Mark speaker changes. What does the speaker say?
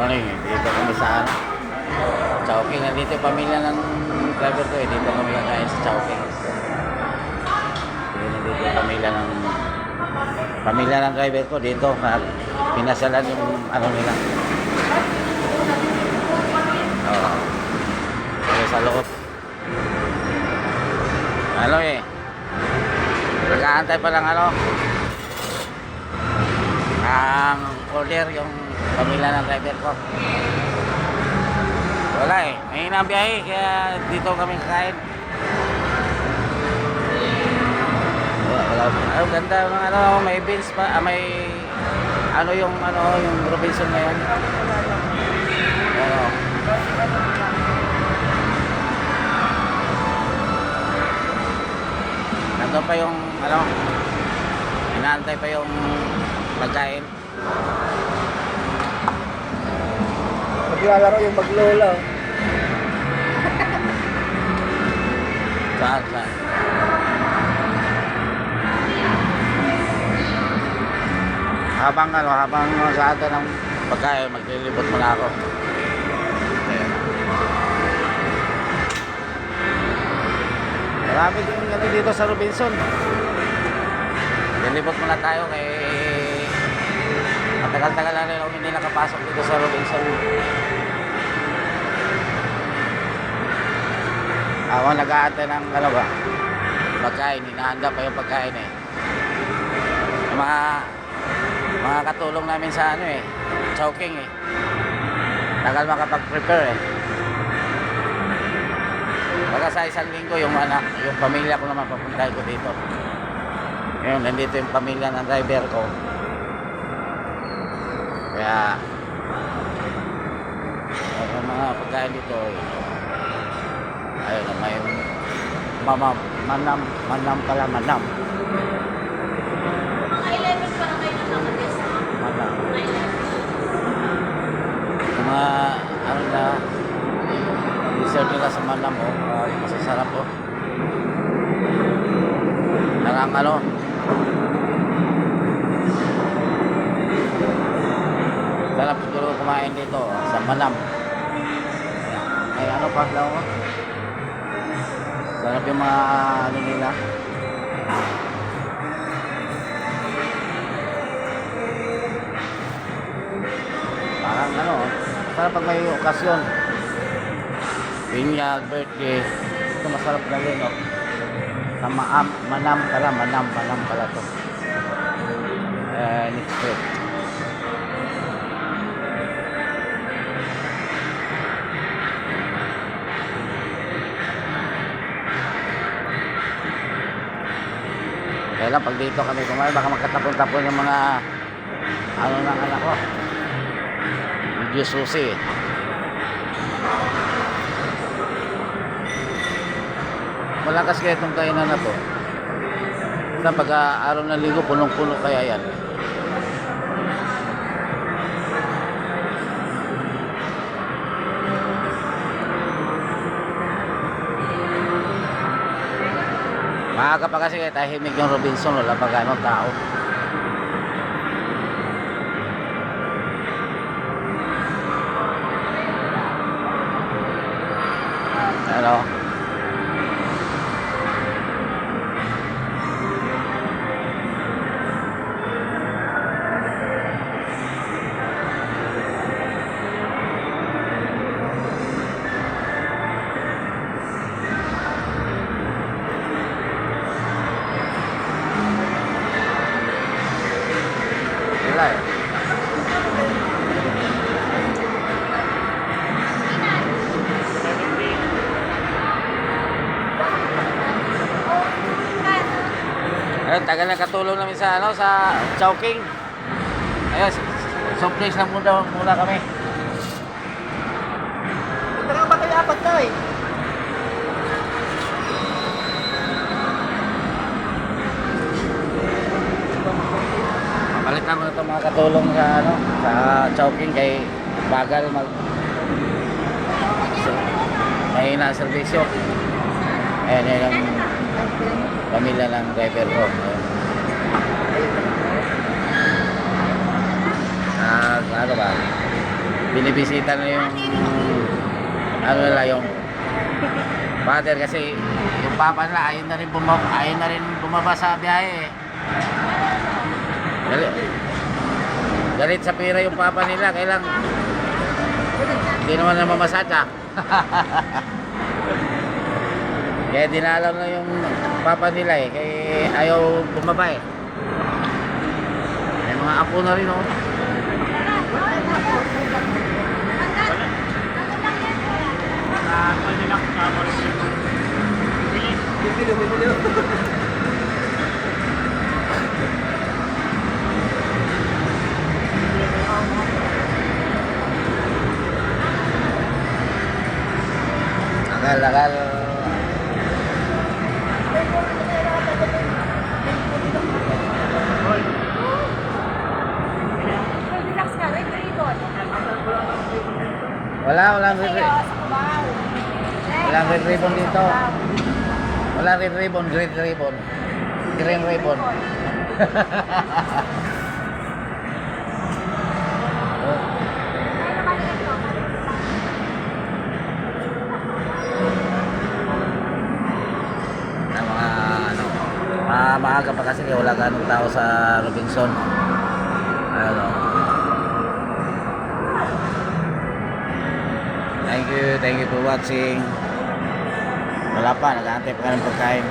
Speaker 1: morning. Dito kami sa Chowking. Nandito yung pamilya ng driver ko eh. Dito kami kakain sa Chowking. Nandito yung pamilya ng driver ko dito. Pinasalan yung ano nila. Oh. Sa loob. Ano eh. Nag-aantay pa lang ano. Ang order yung pamilya ng driver ko. Wala eh. Mahina ang biyahe kaya dito kami kakain. Wala. Ang ganda ng ano, may beans pa, may ano yung Robinson ngayon. Ano. Nandun pa yung ano, inaantay pa yung pagkain.
Speaker 2: Maglalaro yung maglola.
Speaker 1: Saan? Habang sa atin ng pagkain, maglilibot muna ako. Ayan. Marami din ano dito sa Robinson. Maglilibot muna tayo kay matagal-tagal na rin ako hindi nakapasok dito sa Robinson. Ako nag-aantay ng ano ba, pagkain, hinahanda pa yung pagkain eh. Yung mga katulong namin sa ano eh, Chowking eh. Tagal makapag-prepare eh. Baka sa isang linggo yung pamilya ko naman papuntahin ko dito. Ngayon, nandito yung pamilya ng driver ko. Kaya yung mga pagkain dito ayun, may manam pala.
Speaker 3: Mga 11 pa na kayo nakakatest.
Speaker 1: Manam.
Speaker 3: Mga 11.
Speaker 1: Mga ano na dessert nila sa manam masasarap Narang ano sarap siguro kumain dito sa manam. Ay ano pa daw sarap yung mga ano nila. Parang ano sarap pag may okasyon, binyag, birthday, ito masarap na rin sa manam pala to. Next week kaya lang pag dito kami kumain baka magkatapon-tapon yung mga ano ng anak ko video susi malakas kaya itong kainan na to na pag araw ng linggo punong-puno kaya yan. Maaga pa kasi kaya tahimik yung Robinson, wala pa gano'ng tao. Hello. Wala eh. Ayun, tagal na katulong namin sa ano sa Chowking. Ayun, surprise lang muna kami.
Speaker 2: Tara ba kayo apat na eh?
Speaker 1: Balikan mo na itong mga katulong sa ano sa Chowking kay bagal mahina ang serbisyo. Ayan yung pamilya ng driver ko. Ano ba? binibisita na yung ano nila yung father kasi yung papa nila ayun na rin bumaba sa biyahe eh. Galit sa pera yung papa nila, kailang hindi naman na mamasada. Kaya dinalaw na yung papa nila eh, kaya ayaw bumaba eh. May mga apo na rin oh.
Speaker 2: Bibili.
Speaker 1: Lagal.
Speaker 3: Relax ka, red ribbon.
Speaker 1: Walang red
Speaker 3: Sa'yo,
Speaker 1: ribbon.
Speaker 3: sa Cubao.
Speaker 1: Walang red ribbon dito. Walang red ribbon, green ribbon. Green ribbon. Ang mga ano, maaga pa kasi wala ganong tao sa Robinson. Ano. Thank you for watching. Wala pa, nag-aantay pa ka ng pagkain.